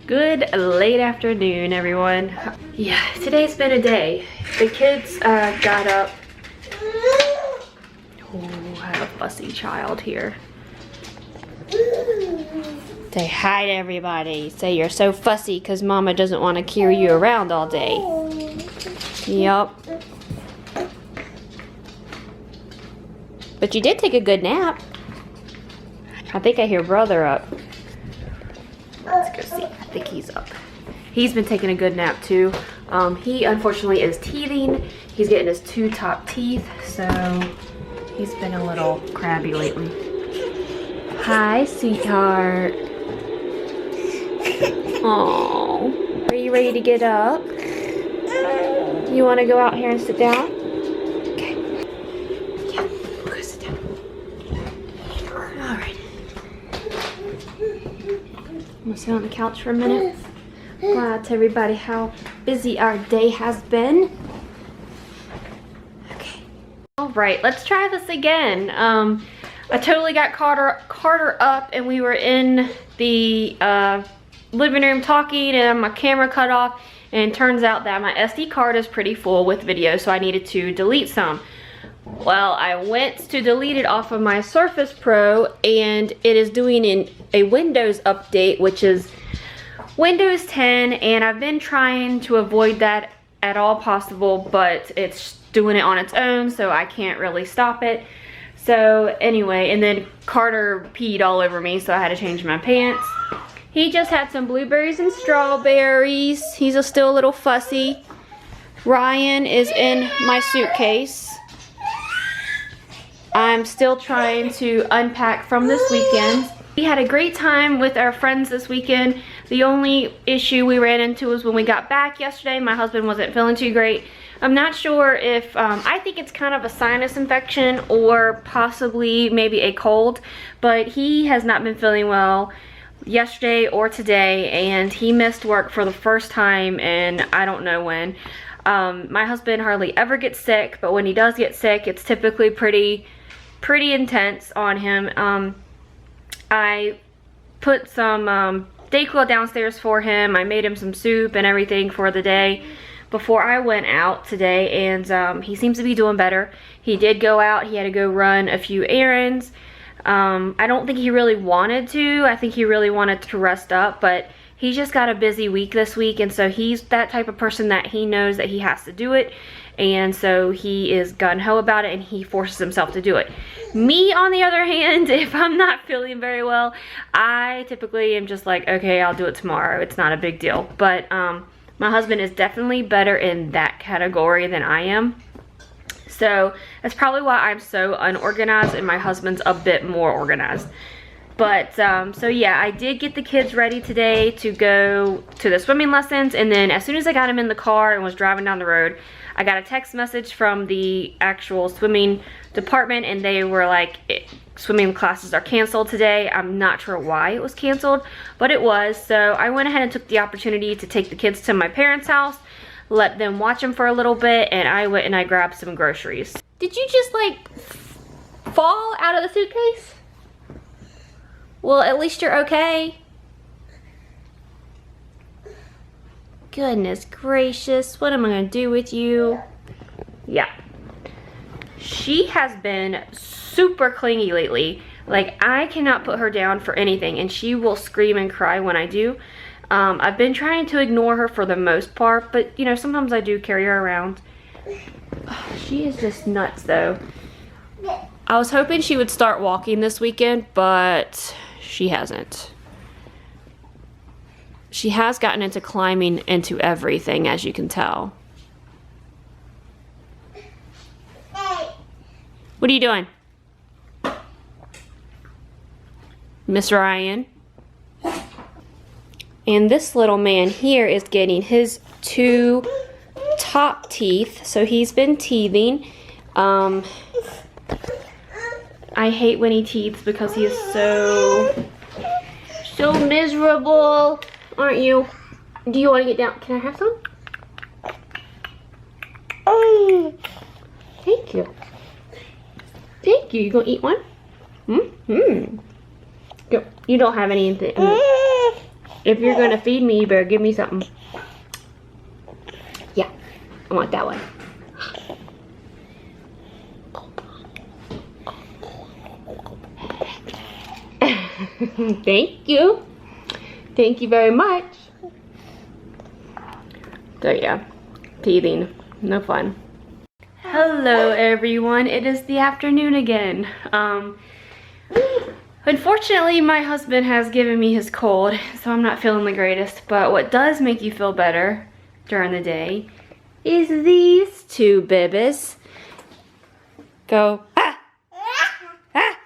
Good late afternoon, everyone. Yeah, today's been a day. The kids got up. Oh, I have a fussy child here. Say hi to everybody. Say you're so fussy because Mama doesn't want to carry you around all day. Yup. But you did take a good nap. I think I hear brother up. Let's go see. I think he's up. He's been taking a good nap too. He unfortunately is teething. He's getting his 2 top teeth, so he's been a little crabby lately. Hi, sweetheart. Oh, are you ready to get up? You want to go out here and sit down? Okay. Yeah, go sit down. All right. I'm gonna sit on the couch for a minute. Wow, to everybody how busy our day has been. Okay. All right, let's try this again. I totally got Carter up and we were in the living room talking and my camera cut off, and it turns out that my SD card is pretty full with video, so I needed to delete some. Well, I went to delete it off of my Surface Pro and it is doing a Windows update, which is Windows 10, and I've been trying to avoid that at all possible, but it's doing it on its own, so I can't really stop it. So anyway, and then Carter peed all over me, so I had to change my pants. He just had some blueberries and strawberries. He's still a little fussy. Ryan is in my suitcase. I'm still trying to unpack from this weekend. We had a great time with our friends this weekend. The only issue we ran into was when we got back yesterday, my husband wasn't feeling too great. I'm not sure if, I think it's kind of a sinus infection or possibly maybe a cold, but he has not been feeling well yesterday or today, and he missed work for the first time and I don't know when. My husband hardly ever gets sick, but when he does get sick, it's typically pretty intense on him. I put some Dayquil downstairs for him. I made him some soup and everything for the day before I went out today, and he seems to be doing better. He did go out. He had to go run a few errands. I don't think he really wanted to. I think he really wanted to rest up, but he's just got a busy week this week, and so he's that type of person that he knows that he has to do it, and so he is gung-ho about it and he forces himself to do it. Me, on the other hand, if I'm not feeling very well, I typically am just like, okay, I'll do it tomorrow. It's not a big deal. But my husband is definitely better in that category than I am. So that's probably why I'm so unorganized and my husband's a bit more organized. But so yeah, I did get the kids ready today to go to the swimming lessons, and then as soon as I got them in the car and was driving down the road, I got a text message from the actual swimming department, and they were like, swimming classes are canceled today. I'm not sure why it was canceled, but it was. So I went ahead and took the opportunity to take the kids to my parents' house, let them watch them for a little bit, and I went and I grabbed some groceries. Did you just like fall out of the suitcase? Well, at least you're okay. Goodness gracious, what am I gonna do with you? Yeah. She has been super clingy lately. Like, I cannot put her down for anything, and she will scream and cry when I do. I've been trying to ignore her for the most part, but you know, sometimes I do carry her around. She is just nuts though. I was hoping she would start walking this weekend, but she hasn't. She has gotten into climbing into everything, as you can tell. What are you doing? Miss Ryan? And this little man here is getting his 2 top teeth, so he's been teething. I hate when he teeths because he is so miserable, aren't you? Do you want to get down? Can I have some? Thank you. Thank you. You gonna eat one? Mm-hmm. Go. You don't have anything. If you're gonna feed me, you better give me something. Yeah, I want that one. Thank you. Thank you very much. So yeah, teething, no fun. Hello everyone, it is the afternoon again. Unfortunately, my husband has given me his cold, so I'm not feeling the greatest, but what does make you feel better during the day is these two babies. Go, ah, ah, ah.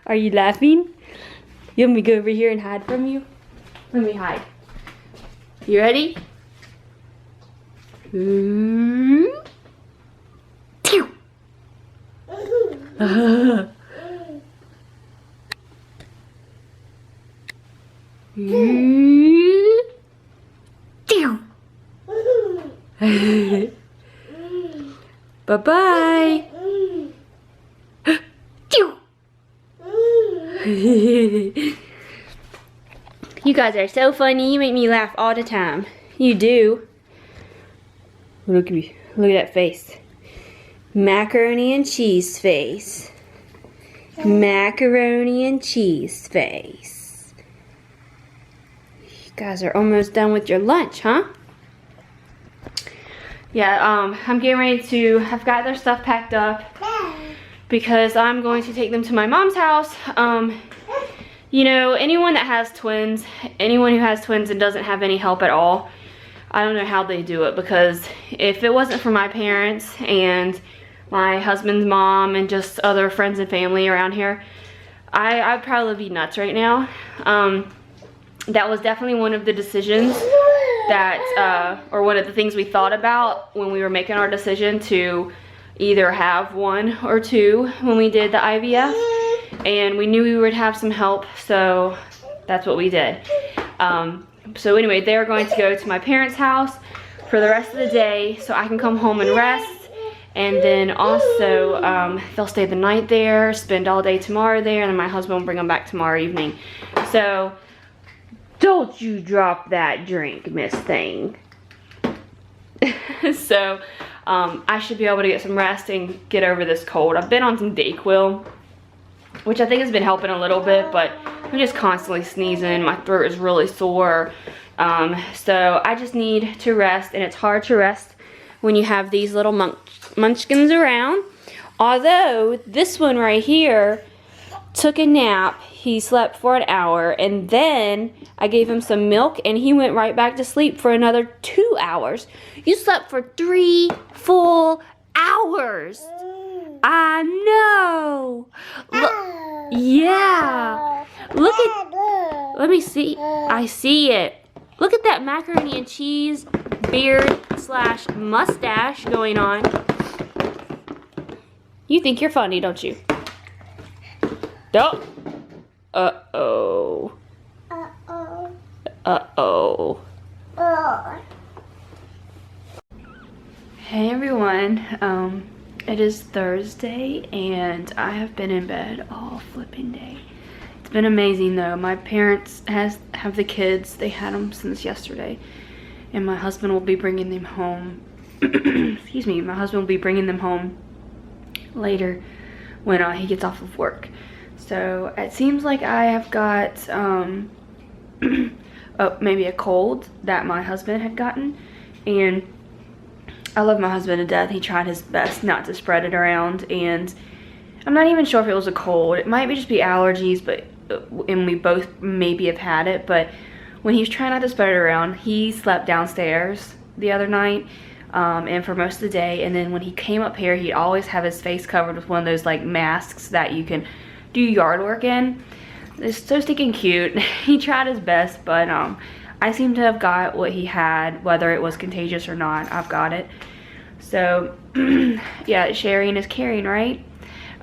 Are you laughing? You want me to go over here and hide from you? Let me hide. You ready? Bye-bye. You guys are so funny. You make me laugh all the time. You do. Look at me. Look at that face. Macaroni and cheese face. Macaroni and cheese face. You guys are almost done with your lunch, huh? Yeah, I'm getting ready to, I've got their stuff packed up because I'm going to take them to my mom's house. You know, anyone that has twins, anyone who has twins and doesn't have any help at all, I don't know how they do it, because if it wasn't for my parents and my husband's mom and just other friends and family around here, I'd probably be nuts right now. That was definitely one of the decisions that, or one of the things we thought about when we were making our decision to either have one or two when we did the IVF. And we knew we would have some help, so that's what we did. So anyway, they're going to go to my parents' house for the rest of the day so I can come home and rest. And then also, they'll stay the night there, spend all day tomorrow there, and then my husband will bring them back tomorrow evening. So, don't you drop that drink, Miss Thing. So, I should be able to get some rest and get over this cold. I've been on some Dayquil, which I think has been helping a little bit, but I'm just constantly sneezing. My throat is really sore. So I just need to rest, and it's hard to rest when you have these little munchkins around. Although this one right here took a nap. He slept for an hour, and then I gave him some milk and he went right back to sleep for another 2 hours. You slept for 3 full hours. I know. Look, yeah. Look at, let me see. I see it. Look at that macaroni and cheese beard slash mustache going on. You think you're funny, don't you? Don't. Uh-oh. Uh-oh. Uh-oh. Hey everyone. It is Thursday and I have been in bed all flipping day. It's been amazing though. My parents have the kids. They had them since yesterday. And my husband will be bringing them home. Excuse me. My husband will be bringing them home later when he gets off of work. So it seems like I have got maybe a cold that my husband had gotten. And I love my husband to death. He tried his best not to spread it around, and I'm not even sure if it was a cold. It might just be allergies, but and we both maybe have had it. But when he was trying not to spread it around, he slept downstairs the other night and for most of the day. And then when he came up here, he'd always have his face covered with one of those like masks that you can do yard work in. It's so stinking cute. He tried his best, but I seem to have got what he had, whether it was contagious or not. I've got it. So yeah, sharing is caring, right?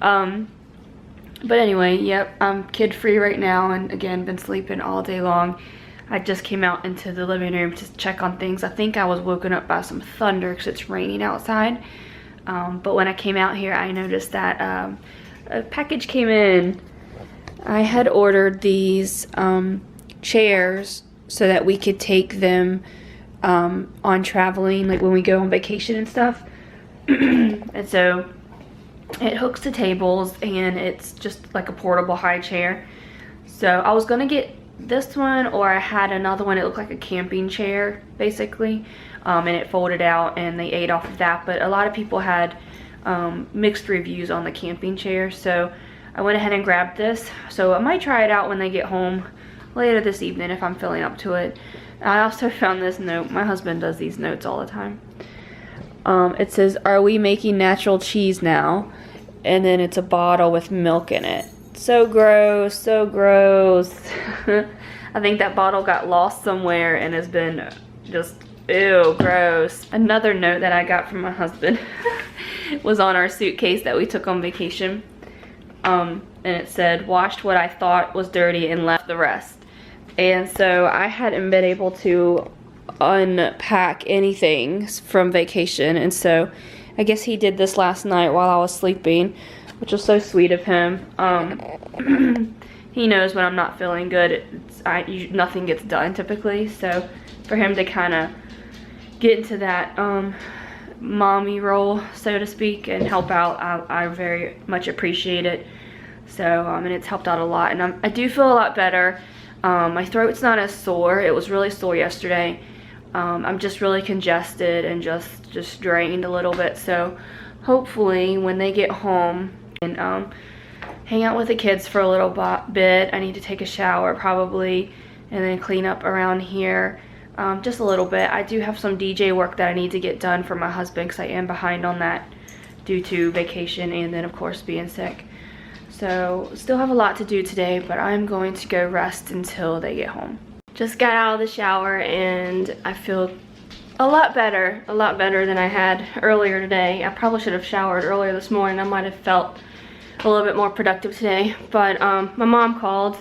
But anyway, yep, I'm kid free right now, and again, been sleeping all day long. I just came out into the living room to check on things. I think I was woken up by some thunder because it's raining outside. But when I came out here, I noticed that a package came in. I had ordered these chairs so that we could take them on traveling, like when we go on vacation and stuff. And so it hooks to tables and it's just like a portable high chair. So I was gonna get this one, or I had another one. It looked like a camping chair basically, and it folded out and they ate off of that. But a lot of people had mixed reviews on the camping chair, so I went ahead and grabbed this. So I might try it out when they get home later this evening if I'm feeling up to it. I also found this note. My husband does these notes all the time. It says, "Are we making natural cheese now?" And then it's a bottle with milk in it. So gross, so gross. I think that bottle got lost somewhere and has been just, ew, gross. Another note that I got from my husband was on our suitcase that we took on vacation. And it said, "Washed what I thought was dirty and left the rest." And so I hadn't been able to unpack anything from vacation, and so I guess he did this last night while I was sleeping, which was so sweet of him. He knows when I'm not feeling good, nothing gets done typically, so for him to kind of get into that mommy role, so to speak, and help out, I very much appreciate it. So and it's helped out a lot, and I do feel a lot better. My throat's not as sore. It was really sore yesterday. I'm just really congested and just drained a little bit. So hopefully when they get home and hang out with the kids for a little bit, I need to take a shower probably and then clean up around here just a little bit. I do have some DJ work that I need to get done for my husband because I am behind on that due to vacation and then of course being sick. So still have a lot to do today, but I'm going to go rest until they get home. Just got out of the shower and I feel a lot better than I had earlier today. I probably should have showered earlier this morning. I might have felt a little bit more productive today, but my mom called.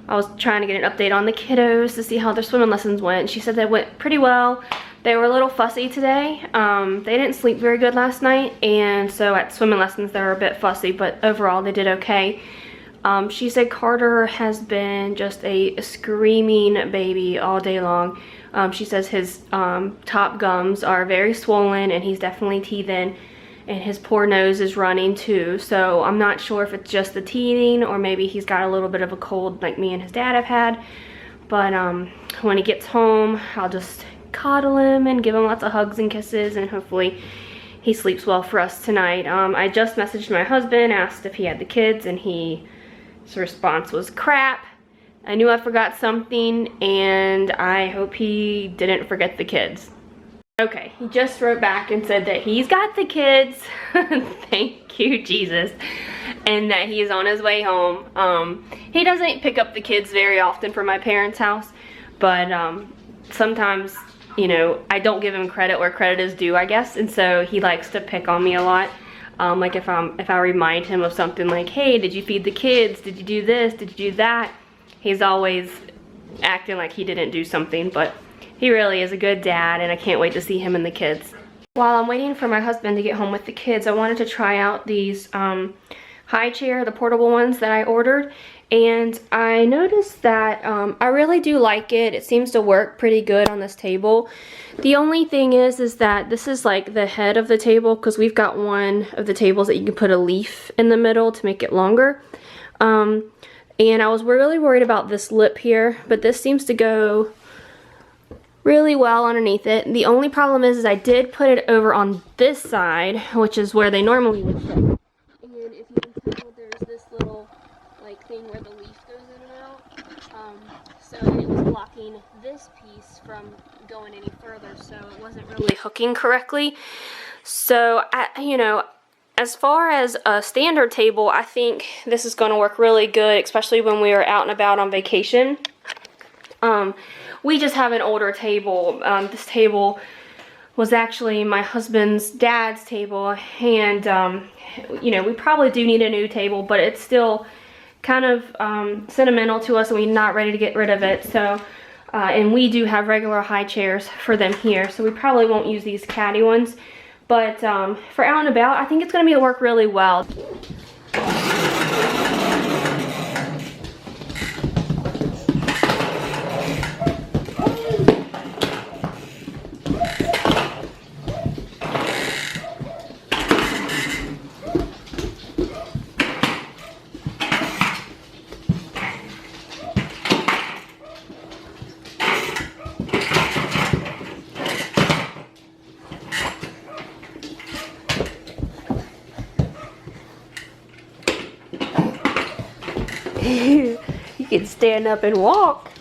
I was trying to get an update on the kiddos to see how their swimming lessons went. She said they went pretty well. They were a little fussy today. They didn't sleep very good last night, and so at swimming lessons they were a bit fussy, but overall they did okay. She said Carter has been just a screaming baby all day long. She says his top gums are very swollen and he's definitely teething, and his poor nose is running too. So I'm not sure if it's just the teething or maybe he's got a little bit of a cold like me and his dad have had. But when he gets home, I'll just coddle him and give him lots of hugs and kisses, and hopefully he sleeps well for us tonight. I just messaged my husband, asked if he had the kids, and his response was crap. I knew I forgot something, and I hope he didn't forget the kids. Okay, he just wrote back and said that he's got the kids. Thank you, Jesus. And that he is on his way home. He doesn't pick up the kids very often from my parents' house, but sometimes, you know, I don't give him credit where credit is due, I guess, and so he likes to pick on me a lot. Like if I remind him of something like, hey, did you feed the kids? Did you do this? Did you do that? He's always acting like he didn't do something, but he really is a good dad, and I can't wait to see him and the kids. While I'm waiting for my husband to get home with the kids, I wanted to try out these high chair, the portable ones that I ordered, and I noticed that I really do like it. It seems to work pretty good on this table. The only thing is that this is like the head of the table, because we've got one of the tables that you can put a leaf in the middle to make it longer. And I was really worried about this lip here, but this seems to go really well underneath it. The only problem is I did put it over on this side, which is where they normally would sit. And if you can tell, there's this little like thing where the leaf goes in and out. So it was blocking this piece from going any further, so it wasn't really hooking correctly. So you know, as far as a standard table, I think this is going to work really good, especially when we are out and about on vacation. We just have an older table. This table was actually my husband's dad's table, and you know, we probably do need a new table, but it's still kind of sentimental to us, and we're not ready to get rid of it. So and we do have regular high chairs for them here, so we probably won't use these caddy ones, but for out and about, I think it's going to work really well. can stand up and walk.